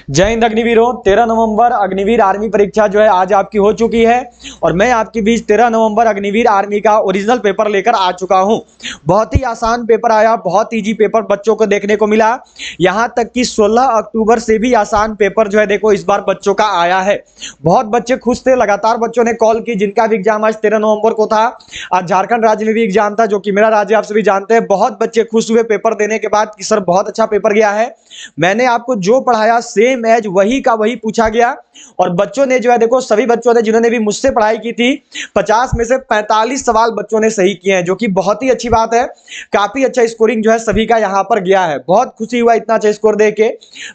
जय हिंद अग्निवीरों। 13 नवंबर अग्निवीर आर्मी परीक्षा जो है आज आपकी हो चुकी है और मैं आपके बीच 13 नवंबर अग्निवीर आर्मी का ओरिजिनल पेपर लेकर आ चुका हूं। बहुत ही आसान पेपर आया, बहुत इजी पेपर बच्चों को देखने को मिला। यहां तक कि 16 अक्टूबर से भी आसान पेपर जो है देखो इस बार बच्चों का आया है। बहुत बच्चे खुश थे, लगातार बच्चों ने कॉल की जिनका भी एग्जाम आज 13 नवंबर को था। आज झारखंड राज्य में भी एग्जाम था जो कि मेरा राज्य आप सभी जानते हैं। बहुत बच्चे खुश हुए पेपर देने के बाद कि सर बहुत अच्छा पेपर गया है। मैंने आपको जो पढ़ाया सेम एज वही का वही पूछा गया और बच्चों ने जो है देखो सभी बच्चों ने जिन्होंने भी मुझसे पढ़ाई की थी 50 में से 45 सवाल बच्चों ने सही किए हैं, जो कि बहुत ही अच्छी बात है। काफी अच्छा स्कोरिंग जो है सभी का यहां पर गया है। बहुत खुशी हुआ इतना अच्छा स्कोर देके।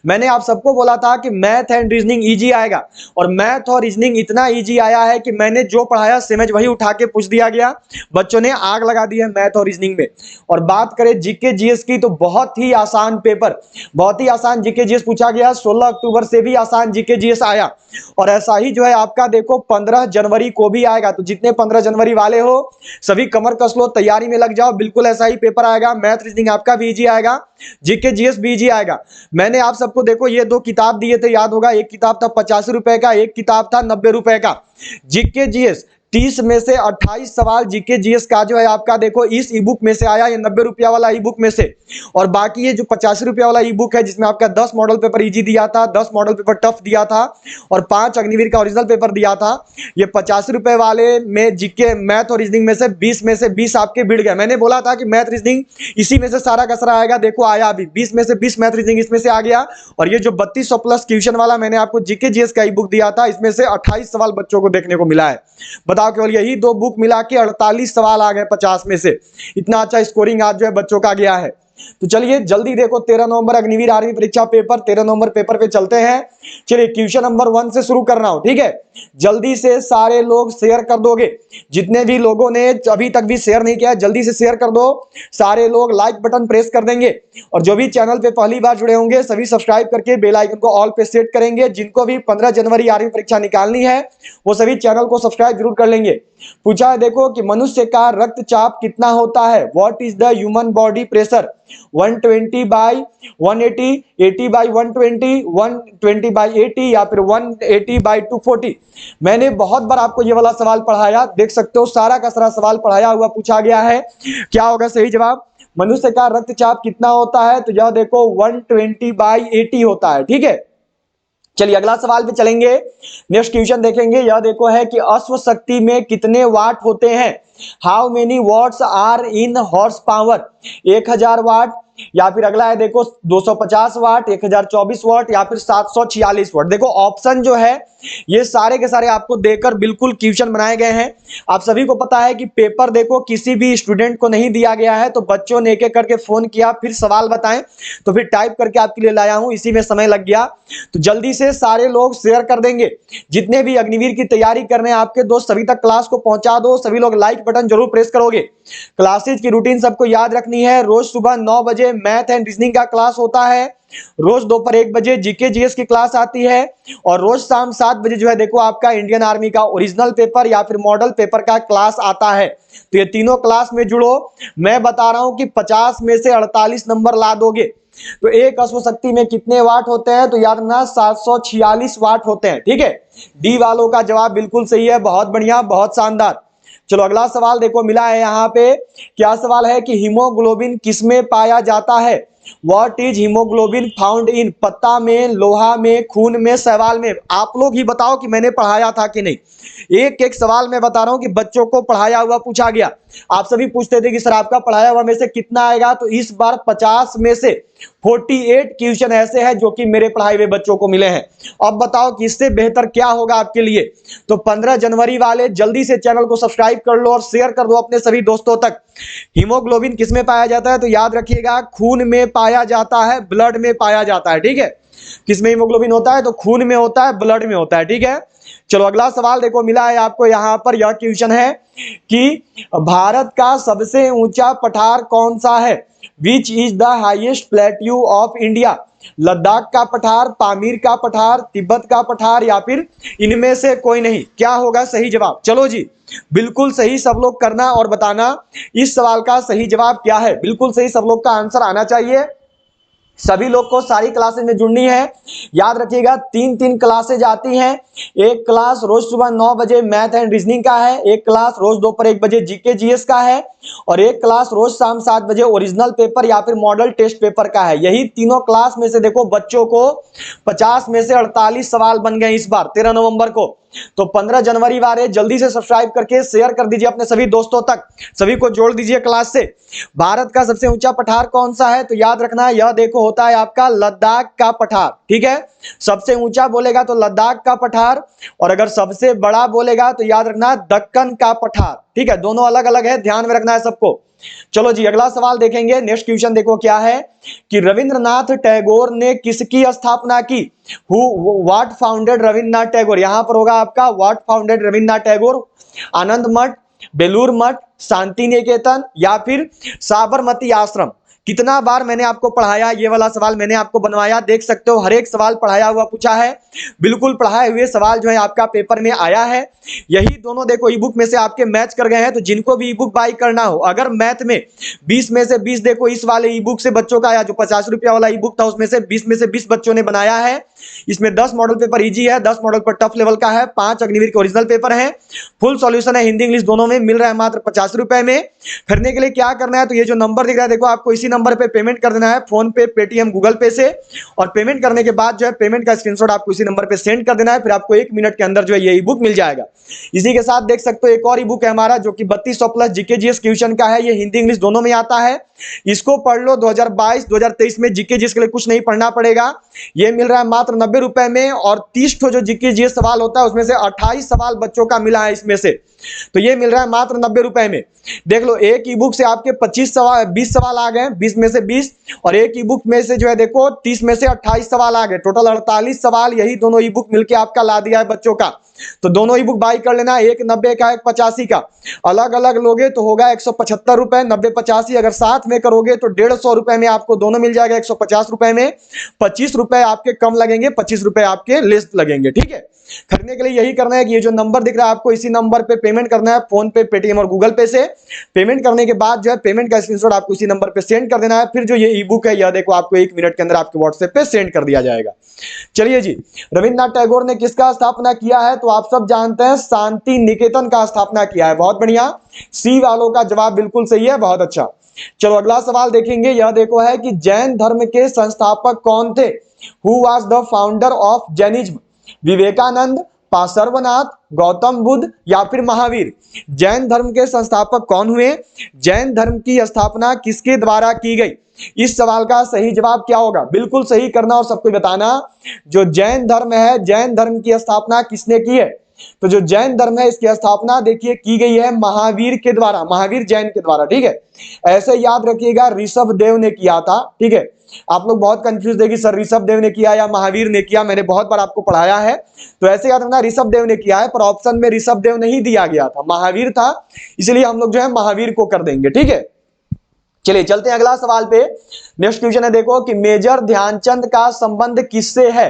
मैंने आप सबको बोला था कि मैथ एंड रीजनिंग इजी आएगा और मैथ और रीजनिंग इतना इजी आया है कि मैंने जो पढ़ाया सेम एज वही उठा के पूछ दिया गया। बच्चों ने आग लगा दी है मैथ और रीजनिंग में। और बात करें जीके जीएस की तो बहुत ही आसान पेपर, बहुत ही आसान जीके जीएस पूछा गया। 16 अक्टूबर से भी आसान जीके जीएस आया और ऐसा ही जो है आपका देखो 15 जनवरी को भी आएगा। तो जितने 15 जनवरी वाले हो सभी कमर कस लो, तैयारी में लग जाओ। बिल्कुल ऐसा ही पेपर आएगा। मैथ रीजनिंग आपका भी इजी आएगा, जीके जीएस भी इजी आएगा। मैंने आप सबको देखो ये दो किताब दिए थे, याद होगा। एक किताब था 85 रुपए का, एक किताब था 90 रुपए का। जीके जीएस 30 में से 28 सवाल जीके जीएस का जो है आपका देखो इस ई बुक में से आया, ये 90 रुपया वाला ई बुक में से। और बाकी ये जो 85 रुपया वाला ई बुक है जिसमें आपका 10 मॉडल पेपर इजी दिया था, 10 मॉडल पेपर टफ दिया था और 5 अग्निवीर का ओरिजिनल पेपर दिया था। ये 85 रुपए वाले में जीके मैथ और रीजनिंग में से 20 आपके भिड़ गए। मैंने बोला था कि मैथ रीजनिंग इसी में से सारा कसरा आएगा, देखो आया अभी 20 में से 20 मैथ रीजनिंग इसमें से आ गया। और ये जो 3200 प्लस क्वेश्चन वाला मैंने आपको जीके जीएस का ई बुक दिया था इसमें से 28 सवाल बच्चों को देखने को मिला है। बताओ, केवल यही दो बुक मिला के 48 सवाल आ गए 50 में से। इतना अच्छा स्कोरिंग आज जो है बच्चों का गया है। तो चलिए जल्दी देखो 13 नवंबर अग्निवीर आर्मी परीक्षा पेपर, 13 नवंबर पेपर पे चलते हैं। चलिए क्वेश्चन नंबर 1 से शुरू कर रहा हूं, ठीक है। जल्दी से सारे लोग शेयर कर दोगे, जितने भी लोगों ने अभी तक भी शेयर नहीं किया जल्दी से शेयर कर दो। सारे लोग लाइक बटन प्रेस कर देंगे और जो भी चैनल पे पहली बार जुड़े होंगे सभी सब्सक्राइब करके बेल आइकन को ऑल पे सेट करेंगे। जिनको भी 15 जनवरी आर्मी परीक्षा निकालनी है वो सभी चैनल को सब्सक्राइब जरूर कर लेंगे। पूछा है देखो कि मनुष्य का रक्तचाप कितना होता है। What is the human body pressure. 120 by 180, 80 by 120, 120 by 80 या फिर 180 बाई 240। मैंने बहुत बार आपको ये वाला सवाल पढ़ाया, देख सकते हो सारा का सारा सवाल पढ़ाया हुआ पूछा गया है। क्या होगा सही जवाब। मनुष्य का रक्तचाप कितना होता है तो यह देखो 120 बाई 80 होता है, ठीक है। चलिए अगला सवाल पे चलेंगे। नेक्स्ट क्वेश्चन देखेंगे। यह देखो है कि अश्व शक्ति में कितने वाट होते हैं। How many watts are in horse power. 1000 watt या फिर अगला है देखो 250 वाट, 1024 वाट या फिर 746 वाट। देखो ऑप्शन जो है ये सारे के सारे आपको देकर बिल्कुल क्वेश्चन बनाए गए हैं। आप सभी को पता है कि पेपर देखो किसी भी स्टूडेंट को नहीं दिया गया है, तो बच्चों ने एक एक करके फोन किया, फिर सवाल बताएं, तो फिर टाइप करके आपके लिए लाया हूं, इसी में समय लग गया। तो जल्दी से सारे लोग शेयर कर देंगे। जितने भी अग्निवीर की तैयारी कर रहे हैं आपके दोस्त सभी तक क्लास को पहुंचा दो। सभी लोग लाइक बटन जरूर प्रेस करोगे। क्लासेज की रूटीन सबको याद रखनी है। रोज सुबह 9 बजे मैथ एंड रीजनिंग का क्लास होता है, रोज दोपहर 1 बजे जीके जीएस की क्लास आती है और रोज शाम 7 बजे जो है देखो आपका इंडियन आर्मी का ओरिजिनल पेपर या फिर मॉडल पेपर का क्लास आता है। तो ये तीनों क्लास में जुड़ो। मैं बता रहा हूं कि 50 में से 48 नंबर ला दोगे। तो एक अश्व शक्ति में कितने वाट होते हैं तो याद रखना 746 वाट होते हैं, ठीक है। डी वालों का जवाब बिल्कुल सही है, बहुत बढ़िया, बहुत शानदार। चलो अगला सवाल देखो मिला है यहाँ पे। क्या सवाल है कि हीमोग्लोबिन किसमें पाया जाता है। What is haemoglobin found in. पत्ता में, लोहा में, खून में, शैवाल में। आप लोग ही बताओ कि मैंने पढ़ाया था कि नहीं। एक एक सवाल मैं बता रहा हूं कि बच्चों को पढ़ाया हुआ पूछा गया। आप सभी पूछते थे कि सर आपका पढ़ाया हुआ में से कितना आएगा, तो इस बार 50 में से 48 क्वेश्चन ऐसे हैं जो कि मेरे पढ़ाए हुए बच्चों को मिले हैं। अब बताओ कि इससे बेहतर क्या होगा आपके लिए। तो 15 जनवरी वाले जल्दी से चैनल को सब्सक्राइब कर लो और शेयर कर दो अपने सभी दोस्तों तक। हीमोग्लोबिन किसमें पाया जाता है तो याद रखिएगा खून में पाया जाता है, ब्लड में पाया जाता है, ठीक है। किसमें हीमोग्लोबिन होता है तो खून में होता है, ब्लड में होता है, ठीक है। चलो अगला सवाल देखो मिला है आपको यहां पर। यह क्वेश्चन है कि भारत का सबसे ऊंचा पठार कौन सा है। Which is the highest plateau of India. Ladakh का पठार, पामीर का पठार, तिब्बत का पठार या फिर इनमें से कोई नहीं। क्या होगा सही जवाब। चलो जी बिल्कुल सही सब लोग करना और बताना इस सवाल का सही जवाब क्या है। बिल्कुल सही सब लोग का आंसर आना चाहिए। सभी लोग को सारी क्लासेज में जुड़नी है। याद रखिएगा 3 क्लासेज आती हैं। एक क्लास रोज सुबह 9 बजे मैथ एंड रीजनिंग का है, एक क्लास रोज दोपहर 1 बजे जीके जीएस का है, और एक क्लास रोज शाम 7 बजे ओरिजिनल पेपर या फिर मॉडल टेस्ट पेपर का है। यही तीनों क्लास में से देखो बच्चों को 50 में से 48 सवाल बन गए इस बार 13 नवंबर को। तो 15 जनवरी वाले जल्दी से सब्सक्राइब करके शेयर कर दीजिए अपने सभी दोस्तों तक, सभी को जोड़ दीजिए क्लास से। भारत का सबसे ऊंचा पठार कौन सा है? तो याद रखना है, यह देखो होता है आपका लद्दाख का पठार। ठीक है, सबसे ऊंचा बोलेगा तो लद्दाख का पठार, और अगर सबसे बड़ा बोलेगा तो याद रखना दक्कन का पठार। ठीक है, दोनों अलग अलग है, ध्यान में रखना है सबको। चलो जी अगला सवाल देखेंगे। नेक्स्ट क्वेश्चन देखो क्या है कि रविंद्रनाथ टैगोर ने किसकी स्थापना की? What founded Rabindranath Tagore? यहां पर होगा आपका व्हाट फाउंडेड रविंद्रनाथ टैगोर। आनंद मठ, बेलूर मठ, शांति निकेतन या फिर साबरमती आश्रम? कितना बार मैंने आपको पढ़ाया, ये वाला सवाल मैंने आपको बनवाया, देख सकते हो हर एक सवाल पढ़ाया हुआ पूछा है। बिल्कुल पढ़ाए हुए सवाल जो है आपका पेपर में आया है। यही दोनों देखो ई बुक में से आपके मैच कर गए हैं। तो जिनको भी ई बुक बाई करना हो, अगर मैथ में 20 में से 20 देखो इस वाले ई बुक से बच्चों का आया, जो 50 रुपया वाला ई बुक था उसमें से 20 बच्चों ने बनाया है। इसमें 10 मॉडल पेपर इजी है, 10 मॉडल पेपर टफ लेवल का है, 5 अग्निवीर के ओरिजिनल पेपर है। फुल सॉल्यूशन है हिंदी इंग्लिश दोनों में, मिल रहा है मात्र 50 रुपए में। खरीदने के लिए क्या करना है? तो ये जो नंबर दिख रहा है देखो, आपको इसी नंबर पे पेमेंट कर देना है, फोन पे, पेटीएम, गूगल पे से। और पेमेंट करने के बाद जो है पेमेंट का स्क्रीनशॉट आपको इसी नंबर पे सेंड कर देना है, फिर आपको 1 मिनट के अंदर जो है ये ई बुक मिल जाएगा। इसी के साथ देख सकते हो एक और ई बुक है हमारा, जो कि 3200 प्लस जीके जीएस क्वेश्चन का है। ये हिंदी इंग्लिश दोनों में आता है, इसको पढ़ लो। 2022-2023 में जीके जीएस के लिए कुछ नहीं पढ़ना पड़ेगा। ये मिल रहा है मात्र 90 रुपए में, और 30 जो जीके जीएस सवाल होता है उसमें से 28 सवाल बच्चों का मिला है इसमें से, तो ये मिल रहा है मात्र 90 रुपए में। देख लो एक ई बुक से आपके 20 सवाल आ गए, 20 में से 20, और एक ई बुक में से जो है देखो 30 में से 28 सवाल आ गए, टोटल 48 सवाल यही दोनों ई बुक मिलकर आपका ला दिया है बच्चों का। तो दोनों ई बुक बाई कर लेना, एक 90 का एक 85 का। अलग अलग लोगे तो होगा 175 रुपए, 90 85। अगर साथ में करोगे तो 150 रुपए में आपको दोनों मिल जाएगा 150 रुपए में। 25 रुपए आपके कम लगेंगे, 25 रुपए आपके लेस लगेंगे। ठीक है, खरीदने के लिए यही करना है कि ये जो नंबर दिख रहा है आपको इसी नंबर पे पेमेंट करना है, फोन पे, पेटीएम और गूगल पे से। पेमेंट करने के बाद जो है पेमेंट का स्क्रीनशॉट आपको इसी नंबर पे सेंड कर देना है, फिर जो ये ई बुक है यह देखो आपको 1 मिनट के अंदर आपके व्हाट्सएप पे सेंड कर दिया जाएगा। चलिए जी, रविंद्रनाथ टैगोर ने किसका स्थापना किया है? तो आप सब जानते हैं शांति निकेतन का स्थापना किया है। बहुत बढ़िया, सी वालों का जवाब बिल्कुल सही है, बहुत अच्छा। चलो अगला सवाल देखेंगे। यह देखो है कि जैन धर्म के संस्थापक कौन थे? Who was the founder of Jainism? Vivekananda, Parshvanath, Gautam Buddha या फिर महावीर? जैन धर्म के संस्थापक कौन हुए? जैन धर्म की स्थापना किसके द्वारा की गई? इस सवाल का सही जवाब क्या होगा? बिल्कुल सही करना और सबको बताना। जो जैन धर्म है, जैन धर्म की स्थापना किसने की है? तो जो जैन धर्म है इसकी स्थापना देखिए की गई है महावीर के द्वारा, महावीर जैन के द्वारा। ठीक है, ऐसे याद रखिएगा ऋषभ देव ने किया था। ठीक है, आप लोग बहुत कंफ्यूज थे कि सर ऋषभ देव ने किया या महावीर ने किया, मैंने बहुत बार आपको पढ़ाया है। तो ऐसे याद रखना ऋषभ देव ने किया है, पर ऑप्शन में ऋषभ देव नहीं दिया गया था, महावीर था, इसलिए हम लोग जो है महावीर को कर देंगे। ठीक है, चलिए चलते हैं अगला सवाल पे। नेक्स्ट क्वेश्चन है देखो कि मेजर ध्यानचंद का संबंध किससे है?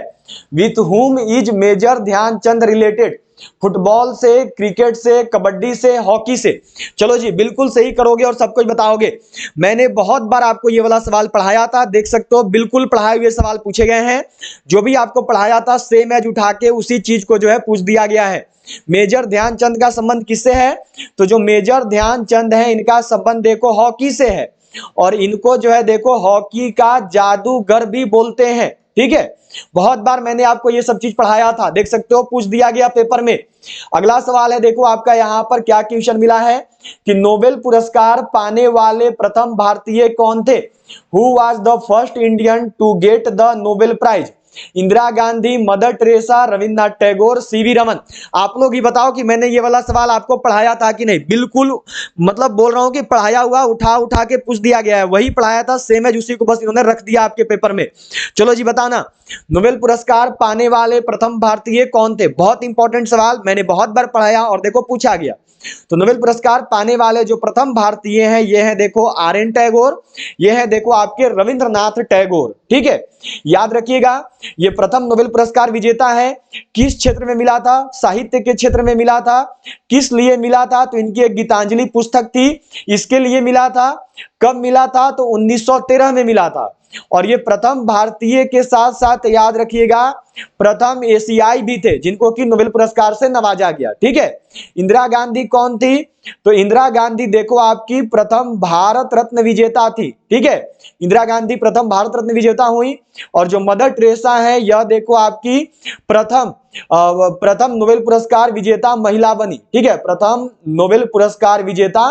With whom is major Dhyanchand related? Football से, क्रिकेट से, कबड्डी से, हॉकी से? चलो जी बिल्कुल सही करोगे और सब कुछ बताओगे। मैंने बहुत बार आपको ये वाला सवाल पढ़ाया था, देख सकते हो बिल्कुल पढ़ाए हुए सवाल पूछे गए हैं। जो भी आपको पढ़ाया था सेम एज उठा के उसी चीज को जो है पूछ दिया गया है। मेजर ध्यानचंद का संबंध किससे है? तो जो मेजर ध्यानचंद है इनका संबंध देखो हॉकी से है, और इनको जो है देखो हॉकी का जादूगर भी बोलते हैं। ठीक है, बहुत बार मैंने आपको ये सब चीज पढ़ाया था, देख सकते हो पूछ दिया गया पेपर में। अगला सवाल है देखो आपका यहां पर क्या क्वेश्चन मिला है कि नोबेल पुरस्कार पाने वाले प्रथम भारतीय कौन थे? Who was the first Indian to get the Nobel prize? Indira Gandhi, mother Teresa, Rabindranath Tagore, C V Raman? आप लोग ही बताओ कि मैंने ये वाला सवाल आपको पढ़ाया था कि नहीं। बिल्कुल मतलब बोल रहा हूं कि पढ़ाया हुआ उठा उठा के पूछ दिया गया है, वही पढ़ाया था सेम है, उसी को बस इन्होंने रख दिया आपके पेपर में। चलो जी बताना, नोबेल पुरस्कार पाने वाले प्रथम भारतीय कौन थे? बहुत इंपॉर्टेंट सवाल, मैंने बहुत बार पढ़ाया और देखो पूछा गया। तो नोबेल पुरस्कार पाने वाले जो प्रथम भारतीय हैं ये है देखो आर.एन. टैगोर, ये है देखो आपके रविंद्रनाथ टैगोर। ठीक है, याद रखिएगा ये प्रथम नोबेल पुरस्कार विजेता है। किस क्षेत्र में मिला था? साहित्य के क्षेत्र में मिला था। किस लिए मिला था? तो इनकी एक गीतांजलि पुस्तक थी, इसके लिए मिला था। कब मिला था? तो 1913 में मिला था। और ये प्रथम भारतीय के साथ साथ याद रखिएगा प्रथम एशियाई भी थे जिनको कि नोबेल पुरस्कार से नवाजा गया। ठीक है, इंदिरा गांधी कौन थी? तो इंदिरा गांधी देखो आपकी प्रथम भारत रत्न विजेता थी। ठीक है, इंदिरा गांधी प्रथम भारत रत्न विजेता हुई। और जो मदर टेरेसा है यह देखो आपकी प्रथम नोबेल पुरस्कार विजेता महिला बनी। ठीक है, प्रथम नोबेल पुरस्कार विजेता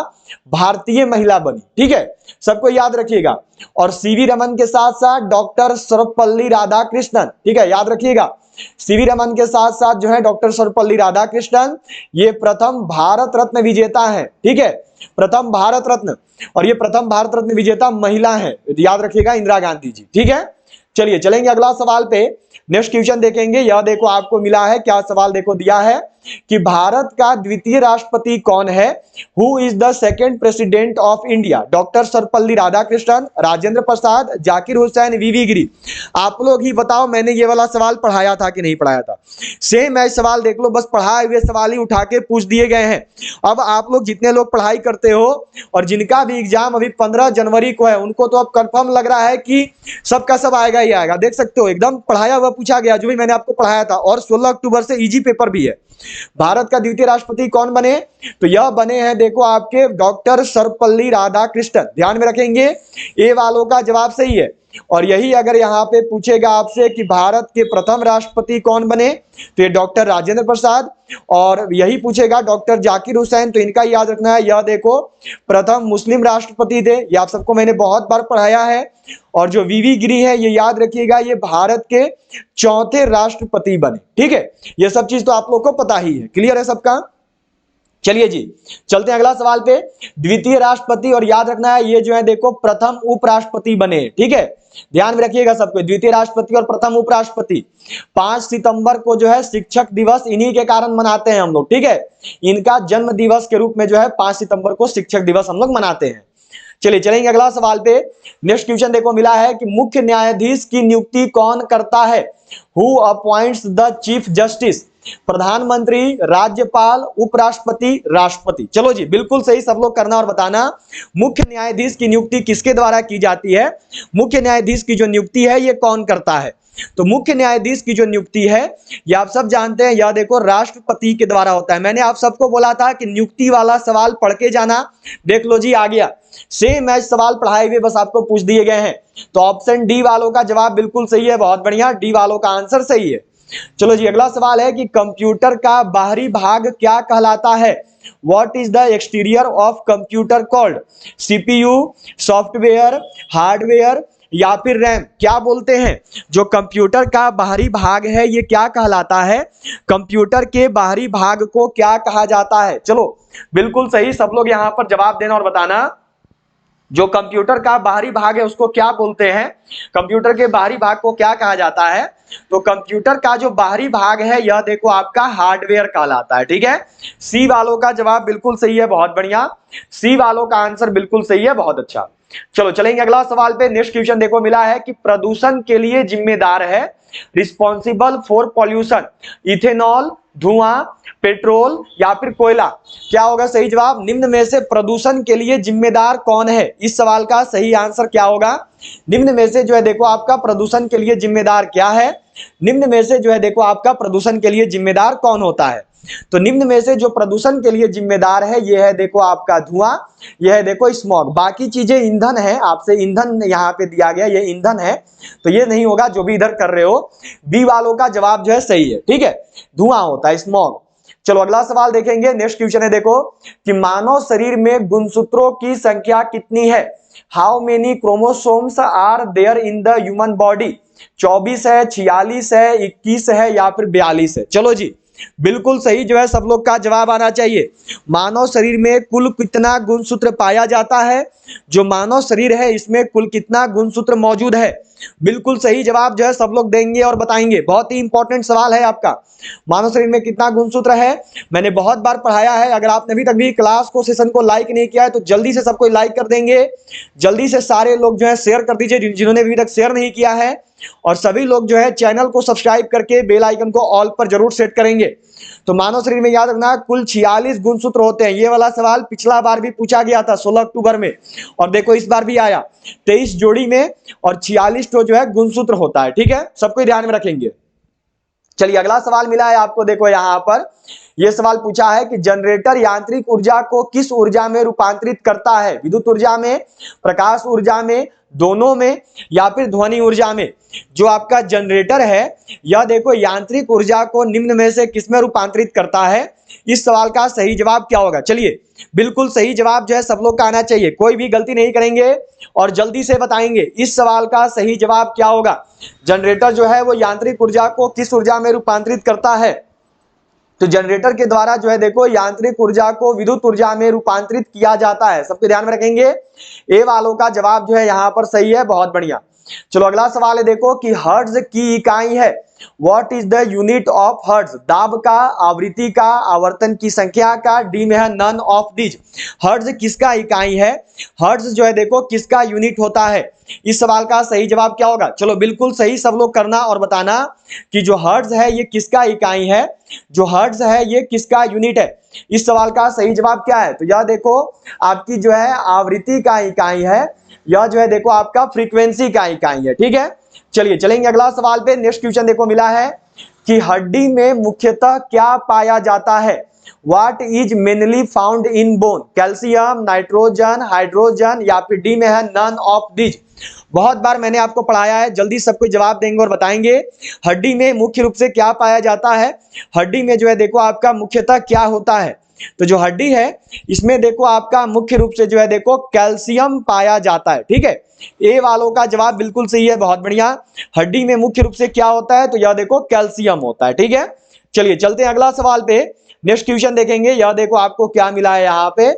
भारतीय महिला बनी। ठीक है, सबको याद रखिएगा। और सीवी रमन के साथ साथ डॉक्टर सर्वपल्ली राधाकृष्णन, ठीक है, याद रखिएगा सीवी रमन के साथ साथ जो है डॉक्टर सर्वपल्ली राधाकृष्णन ये प्रथम भारत रत्न विजेता है। ठीक है, प्रथम भारत रत्न, और ये प्रथम भारत रत्न विजेता महिला है, याद रखिएगा इंदिरा गांधी जी। ठीक है, चलिए चलेंगे अगला सवाल पे। नेक्स्ट क्वेश्चन देखेंगे। यह देखो आपको मिला है, क्या सवाल देखो दिया है कि भारत का द्वितीय राष्ट्रपति कौन है? Who is the second president of India? Doctor Sarvepalli Radhakrishnan, Rajendra Prasad, Zakir Hussain, V V Giri. आप लोग ही बताओ मैंने ये वाला सवाल पढ़ाया था कि नहीं पढ़ाया था? सेम है सवाल, देख लो, बस पढ़ाए हुए सवाल ही उठा के पूछ दिए गए हैं। अब आप लोग जितने लोग पढ़ाई करते हो और जिनका भी एग्जाम अभी 15 जनवरी को है उनको तो अब कंफर्म लग रहा है कि सबका सब आएगा ही आएगा। देख सकते हो एकदम पढ़ाया हुआ पूछा गया जो भी मैंने आपको पढ़ाया था। और 16 अक्टूबर से इजी पेपर भी है। भारत का द्वितीय राष्ट्रपति कौन बने? तो यह बने हैं देखो आपके डॉक्टर सर्वपल्ली राधाकृष्णन। ध्यान में रखेंगे, ए वालों का जवाब सही है। और यही अगर यहां पे पूछेगा आपसे कि भारत के प्रथम राष्ट्रपति कौन बने तो ये डॉक्टर राजेंद्र प्रसाद, और यही पूछेगा डॉक्टर जाकिर हुसैन तो इनका याद रखना है, यह देखो प्रथम मुस्लिम राष्ट्रपति थे, ये आप सबको मैंने बहुत बार पढ़ाया है। और जो वीवी गिरी है ये याद रखिएगा ये भारत के चौथे राष्ट्रपति बने। ठीक है, ये सब चीज तो आप लोग को पता ही है। क्लियर है सबका? चलिए जी चलते हैं अगला सवाल पे। द्वितीय राष्ट्रपति, और याद रखना है ये जो है देखो प्रथम उपराष्ट्रपति बने। ठीक है, ध्यान में रखिएगा सबको, द्वितीय राष्ट्रपति और प्रथम उपराष्ट्रपति। 5 सितंबर को जो है शिक्षक दिवस इन्हीं के कारण मनाते हैं हम लोग। ठीक है, इनका जन्म दिवस के रूप में जो है 5 सितंबर को शिक्षक दिवस हम लोग मनाते हैं। चलिए चलेंगे अगला सवाल पे। नेक्स्ट क्वेश्चन देखो मिला है कि मुख्य न्यायाधीश की नियुक्ति कौन करता है? Who appoints the chief justice? प्रधानमंत्री, राज्यपाल, उपराष्ट्रपति, राष्ट्रपति। चलो जी बिल्कुल सही, सब लोग करना और बताना। मुख्य न्यायाधीश की नियुक्ति किसके द्वारा की जाती है? मुख्य न्यायाधीश की जो नियुक्ति है ये कौन करता है? तो मुख्य न्यायाधीश की जो नियुक्ति है ये आप सब जानते हैं, यह देखो राष्ट्रपति के द्वारा होता है। मैंने आप सबको बोला था कि नियुक्ति वाला सवाल पढ़ के जाना। देख लो जी आ गया, सेम मैच सवाल पढ़ाए हुए बस आपको पूछ दिए गए हैं। तो ऑप्शन डी वालों का जवाब बिल्कुल सही है, बहुत बढ़िया, डी वालों का आंसर सही है। चलो जी अगला सवाल है कि कंप्यूटर का बाहरी भाग क्या कहलाता है? What is the exterior of computer called? CPU, software, hardware या फिर रैम? क्या बोलते हैं? जो कंप्यूटर का बाहरी भाग है ये क्या कहलाता है? कंप्यूटर के बाहरी भाग को क्या कहा जाता है? चलो बिल्कुल सही, सब लोग यहां पर जवाब देना और बताना। जो कंप्यूटर का बाहरी भाग है उसको क्या बोलते हैं? कंप्यूटर के बाहरी भाग को क्या कहा जाता है? तो कंप्यूटर का जो बाहरी भाग है यह देखो आपका हार्डवेयर कहलाता है। ठीक है, सी वालों का जवाब बिल्कुल सही है, बहुत बढ़िया, सी वालों का आंसर बिल्कुल सही है, बहुत अच्छा। चलो चलेंगे अगला सवाल पे। नेक्स्ट क्वेश्चन देखो मिला है कि प्रदूषण के लिए जिम्मेदार है, रिस्पॉन्सिबल फॉर पॉल्यूशन, इथेनॉल, धुआं, पेट्रोल या फिर कोयला? क्या होगा सही जवाब? निम्न में से प्रदूषण के लिए जिम्मेदार कौन है? इस सवाल का सही आंसर क्या होगा? निम्न में से जो है देखो आपका प्रदूषण के लिए जिम्मेदार क्या है? निम्न में से जो है देखो आपका प्रदूषण के लिए जिम्मेदार कौन होता है? तो निम्न में से जो प्रदूषण के लिए जिम्मेदार है यह है देखो आपका धुआं, यह है देखो स्मॉग। बाकी चीजें ईंधन है, आपसे ईंधन यहाँ पे दिया गया, ये ईंधन है तो ये नहीं होगा जो भी इधर कर रहे हो। बी वालों का जवाब जो है सही है। ठीक है, धुआं होता है, स्मॉग। चलो अगला सवाल देखेंगे। नेक्स्ट क्वेश्चन है देखो कि मानव शरीर में गुणसूत्रों की संख्या कितनी है? How many chromosomes are there in the human body? 24 है, 46 है, 21 है या फिर 42 है? चलो जी बिल्कुल सही जो है सब लोग का जवाब आना चाहिए। मानव शरीर में कुल कितना गुणसूत्र पाया जाता है? जो मानव शरीर है इसमें कुल कितना गुणसूत्र मौजूद है? बिल्कुल सही जवाब जो है सब लोग देंगे और बताएंगे। बहुत ही इंपॉर्टेंट सवाल है आपका। मानव शरीर में कितना गुणसूत्र है, मैंने बहुत बार पढ़ाया है। अगर आपने अभी तक भी क्लास को, सेशन को लाइक नहीं किया है तो जल्दी से सबको लाइक कर देंगे। जल्दी से सारे लोग जो है शेयर कर दीजिए जिन्होंने अभी तक शेयर नहीं किया है। और सभी लोग जो है चैनल को सब्सक्राइब करके बेल आइकन को ऑल पर जरूर सेट करेंगे। तो मानव शरीर में याद रखना कुल 46 गुणसूत्र होते हैं। ये वाला सवाल पिछला बार भी पूछा गया था 16 अक्टूबर में, और देखो इस बार भी आया 23 जोड़ी में, और 46 तो जो है गुणसूत्र होता है। ठीक है, सबको ध्यान में रखेंगे। चलिए अगला सवाल मिला है आपको, देखो यहां पर यह सवाल पूछा है कि जनरेटर यांत्रिक ऊर्जा को किस ऊर्जा में रूपांतरित करता है? विद्युत ऊर्जा में, प्रकाश ऊर्जा में, दोनों में, या फिर ध्वनि ऊर्जा में? जो आपका जनरेटर है यह देखो यांत्रिक ऊर्जा को निम्न में से किसमें रूपांतरित करता है? इस सवाल का सही जवाब क्या होगा? चलिए बिल्कुल सही जवाब जो है सब लोग का आना चाहिए, कोई भी गलती नहीं करेंगे और जल्दी से बताएंगे इस सवाल का सही जवाब क्या होगा। जनरेटर जो है वो यांत्रिक ऊर्जा को किस ऊर्जा में रूपांतरित करता है? तो जनरेटर के द्वारा जो है देखो यांत्रिक ऊर्जा को विद्युत ऊर्जा में रूपांतरित किया जाता है। सबके ध्यान में रखेंगे। ए वालों का जवाब जो है यहां पर सही है, बहुत बढ़िया। चलो अगला सवाल है देखो कि हर्ट्ज की इकाई है। What is the unit of hertz? दाब का, आवृत्ति का, आवर्तन की संख्या का, डी में है नन ऑफ दीज। हर्ट्ज किसका इकाई है? हर्ट्ज जो है देखो किसका यूनिट होता है? इस सवाल का सही जवाब क्या होगा? चलो बिल्कुल सही सब लोग करना और बताना कि जो हर्ट्ज है ये किसका इकाई है, जो हर्ट्ज है ये किसका यूनिट है। इस सवाल का सही जवाब क्या है? तो यह देखो आपकी जो है आवृत्ति का इकाई है, यह जो है देखो आपका फ्रीक्वेंसी का इकाई है। ठीक है, चलिए चलेंगे अगला सवाल पे। नेक्स्ट क्वेश्चन देखो मिला है कि हड्डी में मुख्यतः क्या पाया जाता है? What is mainly found in bone? Calcium, nitrogen, hydrogen, या फिर डी में है नन ऑफ दीज। बहुत बार मैंने आपको पढ़ाया है, जल्दी सबको जवाब देंगे और बताएंगे हड्डी में मुख्य रूप से क्या पाया जाता है। हड्डी में जो है देखो आपका मुख्यतः क्या होता है? तो जो हड्डी है इसमें देखो आपका मुख्य रूप से जो है देखो कैल्शियम पाया जाता है। ठीक है, ए वालों का जवाब बिल्कुल सही है, बहुत बढ़िया। हड्डी में मुख्य रूप से क्या होता है? तो यह देखो कैल्शियम होता है। ठीक है, चलिए चलते हैं अगला सवाल पे। नेक्स्ट क्वेश्चन देखेंगे। यह देखो आपको क्या मिला है यहाँ पे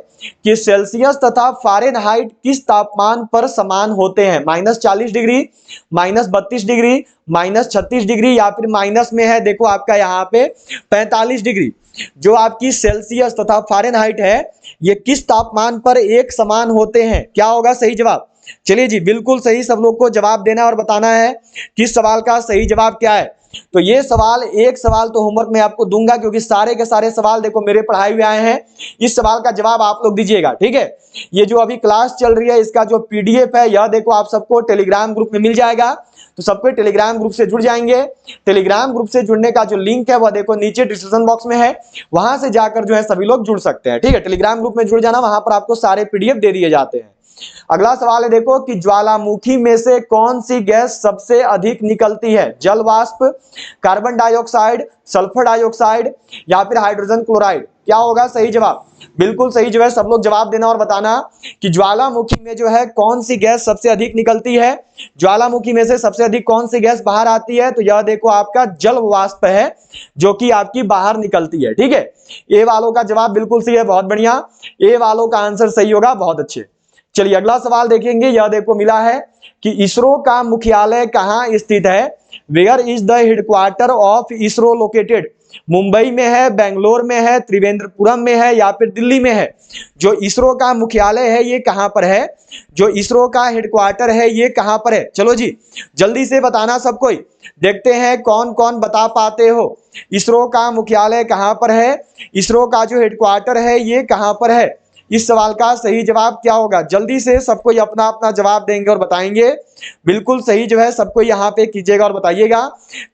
कि सेल्सियस तथा फारेनहाइट किस तापमान पर समान होते हैं? -40 डिग्री, -32 डिग्री, -36 डिग्री, या फिर माइनस में है देखो आपका यहाँ पे 45 डिग्री। जो आपकी सेल्सियस तथा फारेनहाइट है ये किस तापमान पर एक समान होते हैं? क्या होगा सही जवाब? चलिए जी बिल्कुल सही सब लोग को जवाब देना और बताना है किस सवाल का सही जवाब क्या है। तो ये सवाल, एक सवाल तो होमवर्क में आपको दूंगा क्योंकि सारे के सारे सवाल देखो मेरे पढ़ाए हुए आए हैं। इस सवाल का जवाब आप लोग दीजिएगा। ठीक है, ये जो अभी क्लास चल रही है इसका जो पीडीएफ है यह देखो आप सबको टेलीग्राम ग्रुप में मिल जाएगा। तो सबको टेलीग्राम ग्रुप से जुड़ जाएंगे। टेलीग्राम ग्रुप से जुड़ने का जो लिंक है वह देखो नीचे डिस्क्रिप्शन बॉक्स में है, वहां से जाकर जो है सभी लोग जुड़ सकते हैं। ठीक है, टेलीग्राम ग्रुप में जुड़ जाना, वहां पर आपको सारे पीडीएफ दे दिए जाते हैं। अगला सवाल है देखो कि ज्वालामुखी में से कौन सी गैस सबसे अधिक निकलती है? जल वाष्प, कार्बन डाइऑक्साइड, सल्फर डाइऑक्साइड, या फिर हाइड्रोजन क्लोराइड? क्या होगा सही जवाब? बिल्कुल सही जो है सब लोग जवाब देना और बताना कि ज्वालामुखी में जो है कौन सी गैस सबसे अधिक निकलती है। ज्वालामुखी में से सबसे अधिक कौन सी गैस बाहर आती है? तो यह देखो आपका जल वाष्प है जो कि आपकी बाहर निकलती है। ठीक है, ए वालों का जवाब बिल्कुल सही है, बहुत बढ़िया। ए वालों का आंसर सही होगा, बहुत अच्छे। चलिए अगला सवाल देखेंगे। यह देखो मिला है कि इसरो का मुख्यालय कहां स्थित है? Where is the headquarter of ISRO located? Mumbai में है, बेंगलोर में है, त्रिवेंद्रपुरम में है, या फिर दिल्ली में है? जो इसरो का मुख्यालय है ये कहां पर है? जो इसरो का हेडक्वार्टर है ये कहां पर है? चलो जी जल्दी से बताना सब कोई, देखते हैं कौन कौन बता पाते हो। इसरो का मुख्यालय कहां पर है? इसरो का जो हेडक्वार्टर है ये कहां पर है? इस सवाल का सही जवाब क्या होगा? जल्दी से सबको अपना अपना जवाब देंगे और बताएंगे। बिल्कुल सही जो है सबको यहाँ पे कीजिएगा और बताइएगा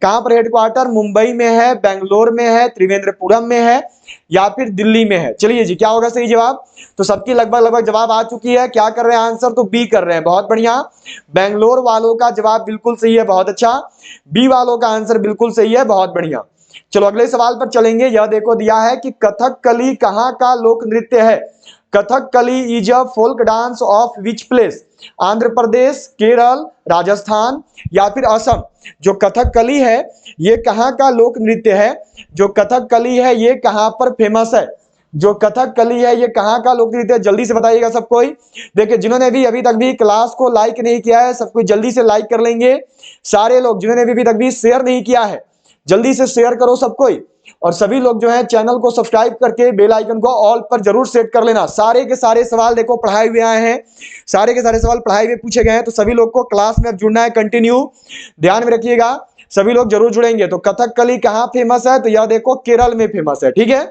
कहां पर हेडक्वार्टर? मुंबई में है, बेंगलोर में है, त्रिवेंद्रपुरम में है, या फिर दिल्ली में है? चलिए जी क्या होगा सही जवाब? तो सबकी लगभग जवाब आ चुकी है। क्या कर रहे हैं आंसर? तो बी कर रहे हैं, बहुत बढ़िया। बेंगलोर वालों का जवाब बिल्कुल सही है, बहुत अच्छा। बी वालों का आंसर बिल्कुल सही है, बहुत बढ़िया। चलो अगले सवाल पर चलेंगे। यह देखो दिया है कि कथकली कहाँ का लोक नृत्य है? Kathakali is a folk dance of which place? Andhra Pradesh, Kerala, Rajasthan, या फिर असम? जो कथकली है ये कहाँ का लोक नृत्य है? जो कथकली है ये कहाँ पर फेमस है? जो कथकली है ये कहाँ का लोक नृत्य है, जल्दी से बताइएगा सब कोई। देखिए जिन्होंने भी अभी तक भी क्लास को लाइक नहीं किया है सब कोई जल्दी से लाइक कर लेंगे। सारे लोग जिन्होंने भी अभी तक भी शेयर नहीं किया है जल्दी से शेयर करो सब कोई। और सभी लोग जो है चैनल को सब्सक्राइब करके बेल आइकन को ऑल पर जरूर सेट कर लेना। सारे के सारे सवाल देखो पढ़ाए हुए आए हैं, सारे के सारे सवाल पढ़ाए हुए पूछे गए हैं, तो सभी लोग को क्लास में अब जुड़ना है कंटिन्यू, ध्यान में रखिएगा सभी लोग जरूर जुड़ेंगे। तो कथकली कहाँ फेमस है, तो यह देखो केरल में फेमस है, ठीक है।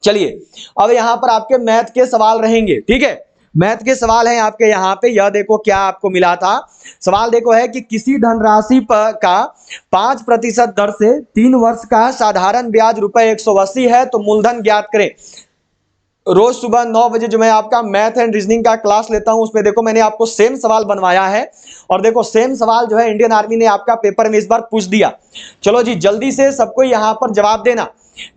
चलिए अब यहां पर आपके मैथ के सवाल रहेंगे, ठीक है। मैथ के सवाल हैं आपके यहाँ पे, यह देखो क्या आपको मिला था। सवाल देखो है कि किसी धनराशि पर का 5% दर से 3 वर्ष का साधारण ब्याज ₹180 है, तो मूलधन ज्ञात करें। रोज सुबह 9 बजे जो मैं आपका मैथ एंड रीजनिंग का क्लास लेता हूं उसमें देखो मैंने आपको सेम सवाल बनवाया है, और देखो सेम सवाल जो है इंडियन आर्मी ने आपका पेपर में इस बार पूछ दिया। चलो जी जल्दी से सबको यहां पर जवाब देना,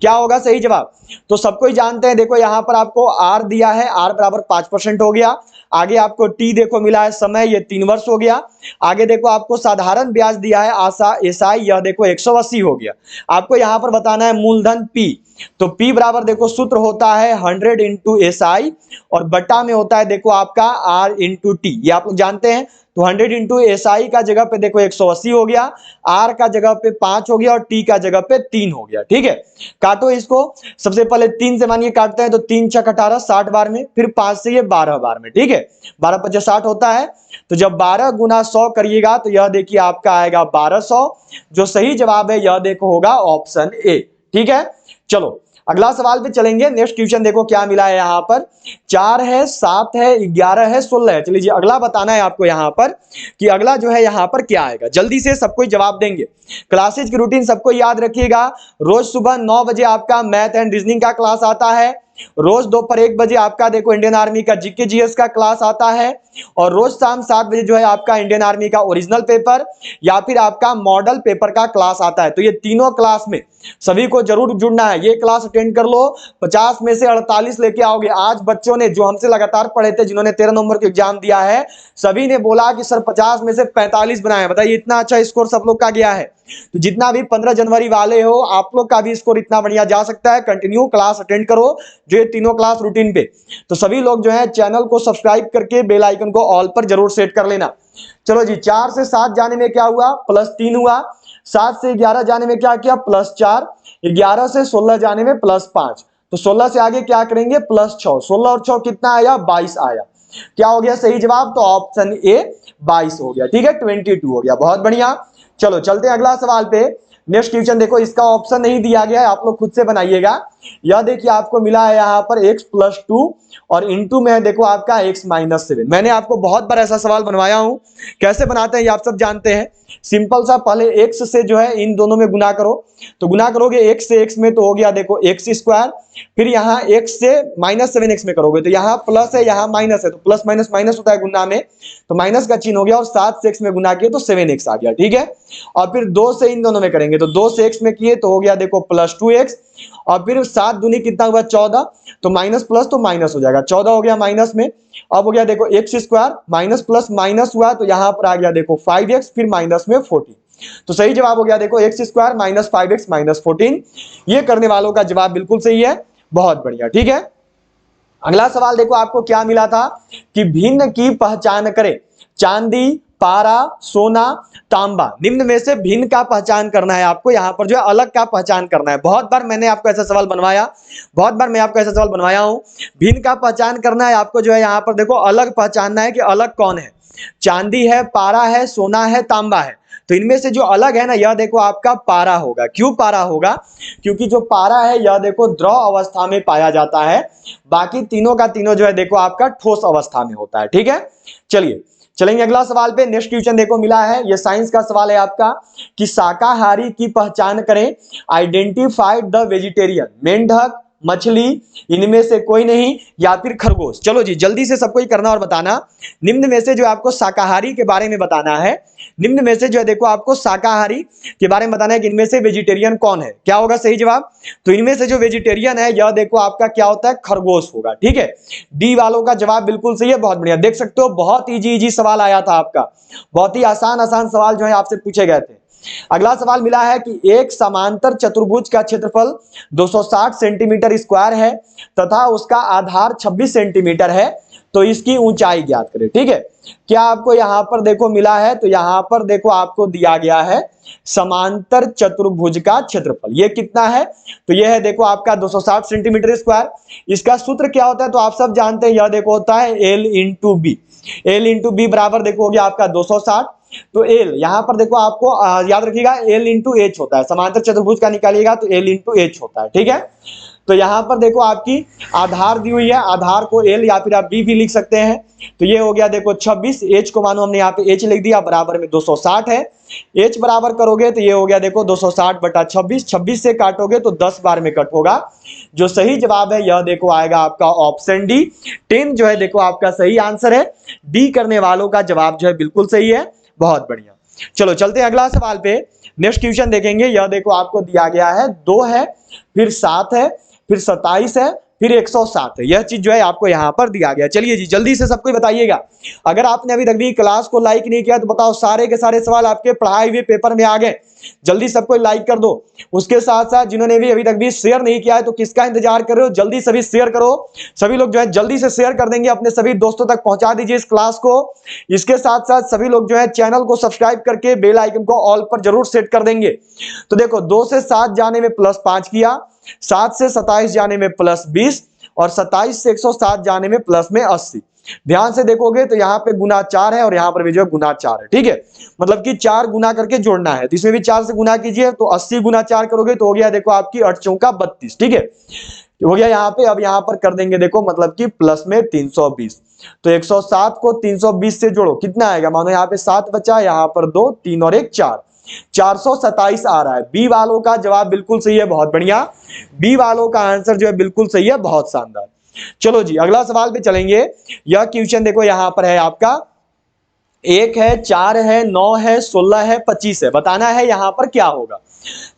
क्या होगा सही जवाब। तो सबको ही जानते हैं, देखो यहां पर आपको आर दिया है, आर बराबर 5% हो गया। आगे आपको टी देखो मिला है समय, ये 3 वर्ष हो गया। आगे देखो आपको साधारण ब्याज दिया है आशा एसआई, यह देखो 180 हो गया। आपको यहां पर बताना है मूलधन पी, तो पी बराबर देखो सूत्र होता है 100 इंटू एसआई, और बट्टा में होता है देखो आपका आर इंटू टी, ये आप लोग जानते हैं। तो 100 इंटू एसआई का जगह पे देखो 180 हो गया, आर का जगह पे 5 हो गया और टी का जगह पे 3 हो गया, ठीक है। काटो इसको, सबसे पहले 3 से मानिए काटते हैं, तो 3 छक 18 60 बार में, फिर 5 से ये 12 बार में, ठीक है। 12 × 5 = 60 होता है, तो जब 12 गुना 100 करिएगा तो यह देखिए आपका आएगा 1200। जो सही जवाब है यह देखो होगा ऑप्शन ए, ठीक है। चलो अगला सवाल पे चलेंगे। नेक्स्ट क्वेश्चन देखो क्या मिला है यहाँ पर, 4 है 7 है 11 है 16 है। चलिए जी अगला बताना है आपको यहाँ पर कि अगला जो है यहाँ पर क्या आएगा, जल्दी से सबको जवाब देंगे। क्लासेज की रूटीन सबको याद रखिएगा, रोज सुबह 9 बजे आपका मैथ एंड रीजनिंग का क्लास आता है, रोज दोपहर 1 बजे आपका देखो इंडियन आर्मी का जीके जीएस का क्लास आता है, और रोज शाम 7 बजे जो है आपका इंडियन आर्मी का ओरिजिनल पेपर या फिर आपका मॉडल पेपर का क्लास आता है। तो ये तीनों क्लास में सभी को जरूर जुड़ना है, ये क्लास अटेंड कर लो। 50 में से 48 लेके आओगे। आज बच्चों ने जो हमसे लगातार पढ़े थे, जिन्होंने 13 नंबर का एग्जाम दिया है, सभी ने बोला कि सर 50 में से 45 बनाए। बताइए इतना अच्छा स्कोर सब लोग का गया है। तो जितना भी 15 जनवरी वाले हो आप लोग का भी स्कोर इतना बढ़िया जा सकता है। कंटिन्यू क्लास अटेंड करो, जो ये तीनों क्लास रूटीन पे। तो सभी लोग जो है चैनल को सब्सक्राइब करके बेल आइकन को ऑल पर जरूर सेट कर लेना। चलो जी 4 से 7 जाने में क्या हुआ, +3 हुआ। 7 से 11 जाने में क्या किया, +4। 11 से 16 जाने में +5। तो 16 से आगे क्या करेंगे, +6। 16 और 6 कितना आया, 22 आया। क्या हो गया सही जवाब, तो ऑप्शन ए 22 हो गया, ठीक है। 22 हो गया, बहुत बढ़िया। चलो चलते हैं अगला सवाल पे। नेक्स्ट क्वेश्चन देखो, इसका ऑप्शन नहीं दिया गया है, आप लोग खुद से बनाइएगा। यह देखिए आपको मिला है यहाँ पर x + 2 और इंटू में है देखो आपका x - 7। मैंने आपको बहुत बार ऐसा सवाल बनवाया हूं, कैसे बनाते हैं ये आप सब जानते हैं। सिंपल सा, पहले x से जो है इन दोनों में गुना करो, तो गुना करोगे x से x में तो हो गया देखो x²। फिर यहाँ x से -7x में करोगे तो यहाँ प्लस है यहाँ माइनस है, तो प्लस माइनस माइनस होता है गुना में, तो माइनस का चिन्ह हो गया, और 7 से x में गुना किए तो 7x आ गया, ठीक है। और फिर 2 से इन दोनों में करेंगे तो 2 से x में किए तो हो गया देखो +2x, और फिर 7 दूनी कितना हुआ 14, तो माइनस प्लस तो माइनस हो जाएगा, 14 हो गया माइनस में। अब हो गया देखो x² माइनस प्लस माइनस हुआ, तो यहाँ पर आ गया देखो 5x, फिर माइनस में 14। तो सही जवाब हो गया देखो x² - 5x - 14। ये करने वालों का जवाब बिल्कुल सही है, बहुत बढ़िया, ठीक है। अगला सवाल देखो आपको क्या मिला था कि भिन्न की पहचान करें। चांदी, पारा, सोना, तांबा, निम्न में से भिन्न का पहचान करना है आपको। यहां पर जो है अलग का पहचान करना है। बहुत बार मैंने आपको ऐसा सवाल बनवाया, बहुत बार मैं आपको ऐसा सवाल बनवाया हूं। भिन्न का पहचान करना है आपको, जो है यहां पर देखो अलग पहचानना है कि अलग कौन है। चांदी है, पारा है, सोना है, तांबा है। तो इनमें से जो अलग है ना, यह देखो आपका पारा होगा। क्यों पारा होगा, क्योंकि जो पारा है यह देखो द्रव अवस्था में पाया जाता है, बाकी तीनों का तीनों जो है देखो आपका ठोस अवस्था में होता है, ठीक है। चलिए चलेंगे अगला सवाल पे। नेक्स्ट क्वेश्चन देखो मिला है, ये साइंस का सवाल है आपका कि शाकाहारी की पहचान करें। Identified the vegetarian. मेंढक, मछली, इनमें से कोई नहीं, या फिर खरगोश। चलो जी जल्दी से सबको ही करना और बताना। निम्न में से जो आपको शाकाहारी के बारे में बताना है, निम्न में से जो है देखो आपको शाकाहारी के बारे में बताना है कि इनमें से वेजिटेरियन कौन है। क्या होगा सही जवाब? तो इनमें से जो वेजिटेरियन है यह देखो आपका क्या होता है, खरगोश होगा। ठीक है, डी वालों का जवाब बिल्कुल सही है, बहुत बढ़िया। देख सकते हो बहुत इजी सवाल आया था आपका, बहुत ही आसान सवाल जो है आपसे पूछे गए थे। अगला सवाल मिला है कि एक समांतर चतुर्भुज का क्षेत्रफल 260 सेंटीमीटर स्क्वायर है तथा उसका आधार 26 सेंटीमीटर है, तो इसकी ऊंचाई ज्ञात करें। ठीक है, क्या आपको यहां पर देखो मिला है, तो यहां पर देखो आपको दिया गया है समांतर चतुर्भुज का क्षेत्रफल, ये कितना है, तो ये है देखो आपका 260 सेंटीमीटर स्क्वायर। इसका सूत्र क्या होता है, तो आप सब जानते हैं, यह देखो होता है L into B. L into B बराबर देखो हो गया आपका 260, तो L यहां पर देखो आपको याद रखिएगा L इंटू एच होता है, समांतर चतुर्भुज का निकालिएगा तो L इंटू एच होता है। ठीक है, तो यहां पर देखो आपकी आधार दी हुई है, आधार को L या फिर आप B भी लिख सकते हैं। तो ये हो गया देखो 26, H को मानो हमने यहाँ पे H लिख दिया, बराबर में 260 है। H बराबर करोगे तो ये हो गया देखो 260 बटा 26, 26 से काटोगे तो 10 बार में कट होगा। जो सही जवाब है यह देखो आएगा आपका ऑप्शन डी, 10 जो है देखो आपका सही आंसर है। डी करने वालों का जवाब जो है बिल्कुल सही है, बहुत बढ़िया। चलो चलते हैं अगला सवाल पे, नेक्स्ट क्वेश्चन देखेंगे। यह देखो आपको दिया गया है 2 है, फिर 7 है, फिर 27 है, फिर 107 है। यह चीज जो है आपको यहां पर दिया गया। चलिए जी जल्दी से सबको बताइएगा। अगर आपने अभी तक भी क्लास को लाइक नहीं किया तो बताओ, सारे के सारे सवाल आपके पढ़ाए हुए पेपर में आ गए, जल्दी सबको लाइक कर दो। उसके साथ साथ जिन्होंने भी अभी तक भी शेयर नहीं किया है तो किसका इंतजार कर रहे हो, जल्दी सभी शेयर करो। सभी लोग जो है जल्दी से शेयर कर देंगे, अपने सभी दोस्तों तक पहुंचा दीजिए इस क्लास को। इसके साथ साथ सभी लोग जो है चैनल को सब्सक्राइब करके बेल आइकन को ऑल पर जरूर सेट कर देंगे। तो देखो 2 से 7 जाने में +5 किया, 7 से 27 जाने में +20 और 27 से 107 जाने में प्लस में 80। ध्यान से देखोगे तो यहाँ पे गुना 4 है और यहाँ पर भी जो है गुना 4 है। ठीक है, मतलब कि 4 गुना करके जोड़ना है, तो इसमें भी 4 से गुना कीजिए, तो 80 गुना 4 करोगे तो हो गया देखो आपकी 8 चौका 32। ठीक है, हो गया यहाँ पे। अब यहाँ पर कर देंगे देखो मतलब कि प्लस में 320, तो 107 को 320 से जोड़ो, कितना आएगा, मानो यहाँ पे 7 बचा, यहाँ पर 2, 3 और 1 4, 427 आ रहा है। बी वालों का जवाब बिल्कुल सही है, बहुत बढ़िया। बी वालों का आंसर जो है बिल्कुल सही है, बहुत शानदार। चलो जी अगला सवाल पे चलेंगे। यह क्वेश्चन देखो यहां पर है आपका 1 है, 4 है, 9 है, 16 है, 25 है। बताना है यहां पर क्या होगा।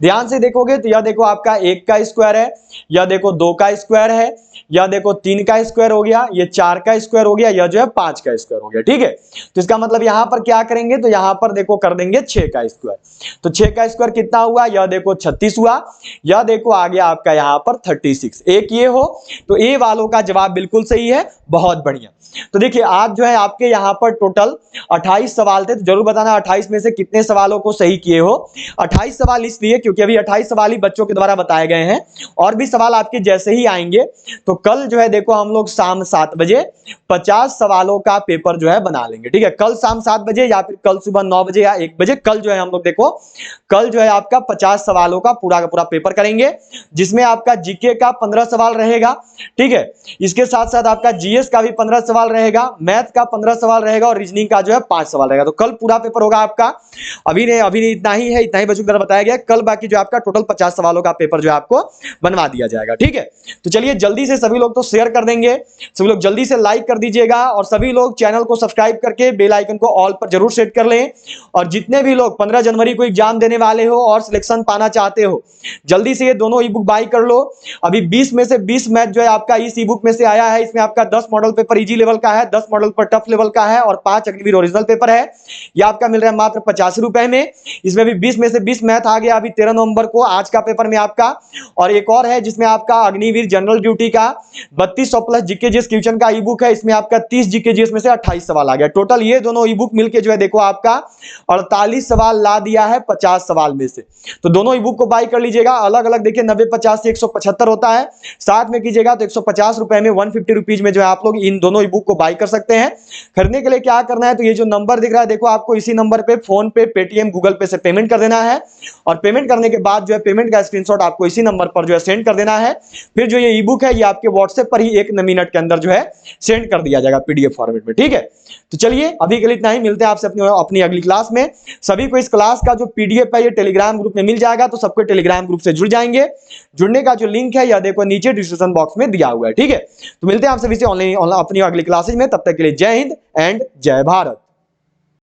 ध्यान से देखोगे तो यह देखो आपका 1 का स्क्वायर है, यह देखो 2 का स्क्वायर है, यह देखो 3 का स्क्वायर हो गया, ये 4 का स्क्वायर हो गया, यह जो है 5 का स्क्वायर हो गया। ठीक है, तो इसका मतलब यहां पर क्या करेंगे, तो यहां पर देखो कर देंगे 6 का स्क्वायर। तो 6 का स्क्वायर कितना हुआ, यह देखो 36 हुआ, यह देखो आ गया आपका यहां पर 36। एक ये हो, तो ए वालों का जवाब बिल्कुल सही है, बहुत बढ़िया। तो देखिए आज जो है आपके यहां पर टोटल 28 सवाल थे, तो जरूर बताना 28 में से कितने सवालों को सही किए हो। 28 सवाल इसलिए क्योंकि अभी 28 सवाल ही बच्चों के द्वारा बताए गए हैं, और भी सवाल आपके जैसे ही आएंगे। तो कल जो है देखो हम लोग शाम 7 बजे 50 सवालों का पेपर जो है बना लेंगे। ठीक है, कल शाम 7 बजे या फिर कल सुबह 9 बजे या 1 बजे, कल जो है हम लोग देखो कल जो है आपका 50 सवालों का पूरा पेपर करेंगे, जिसमें आपका जीके का 15 सवाल रहेगा। ठीक है, इसके साथ साथ आपका जीएस का भी 15 सवाल रहेगा, मैथ का 15 सवाल रहेगा और रीजनिंग का जो है 5 सवाल रहेगा। तो कल पूरा पेपर होगा आपका। अभी नहीं इतना ही है, इतना ही बच्चों द्वारा बताया गया। कल बाकी जो आपका टोटल 50 सवालों का पेपर जो है आपको बनवा दिया जाएगा। ठीक है, तो चलिए जल्दी से सभी लोग तो शेयर कर देंगे, सभी लोग जल्दी से लाइक कर दीजिएगा, और सभी लोग चैनल को सब्सक्राइब करके बेल आइकन को ऑल पर जरूर सेट कर लें। और जितने भी लोग 15 जनवरी को एग्जाम देने वाले हो और सिलेक्शन पाना चाहते हो, जल्दी से ये दोनों ई बुक बाई कर लो। अभी 20 में से 20 मैथ जो है आपका इस ई बुक में से आया है। इसमें आपका 10 मॉडल पेपर इजी लेवल का है, 10 मॉडल पर टफ लेवल का है और 5 अग्निवीर ओरिजिनल पेपर है। ये आपका मिल रहा है मात्र 50 रुपए में। इसमें भी 20 में से 20 मैथ आ गया अभी 13 नवंबर को आज का पेपर में आपका। और एक और है जिसमें आपका अग्निवीर जनरल ड्यूटी का 3200 प्लस जीके जीएस क्वेश्चन का ई बुक है। इसमें आपका 30 जीके जीएस में से 28 सवाल आ गया। टोटल ये दोनों ई बुक मिलकर जो है देखो आपका 48 सवाल ला दिया है 50 सवाल में से। तो दोनों ई बुक को बाई कर लीजिएगा। अलग अलग देखिए 90 50 से 175 होता है, साथ में कीजिएगा तो 150 रुपए में 150 रुपीज में जो है आप लोग इन दोनों ई बुक को बाई कर सकते हैं। खरीदने के लिए क्या करना है, तो ये जो नंबर दिख रहा है देखो आपको, इसी नंबर पे फोन पे, पेटीएम, गूगल पे से पेमेंट कर देना है। और पेमेंट करने के बाद जो है पेमेंट का स्क्रीनशॉट आपको इसी नंबर पर जो है सेंड कर देना है। फिर जो ये ई बुक है ये आपके व्हाट्सएप पर ही 1 मिनट के अंदर जो है सेंड कर दिया जाएगा पीडीएफ फॉर्मेट में। ठीक है, तो चलिए अभी के लिए इतना ही, मिलते हैं आपसे अपनी अगली क्लास में। सभी को इस क्लास का जो पीडीएफ है ये टेलीग्राम ग्रुप में मिल जाएगा, तो सबको टेलीग्राम ग्रुप से जुड़ जाएंगे। जुड़ने का जो लिंक है यह देखो नीचे डिस्क्रिप्शन बॉक्स में दिया हुआ है। ठीक है, तो मिलते हैं आप सभी से ऑनलाइन अपनी अगली क्लासेज में। तब तक के लिए जय हिंद एंड जय भारत।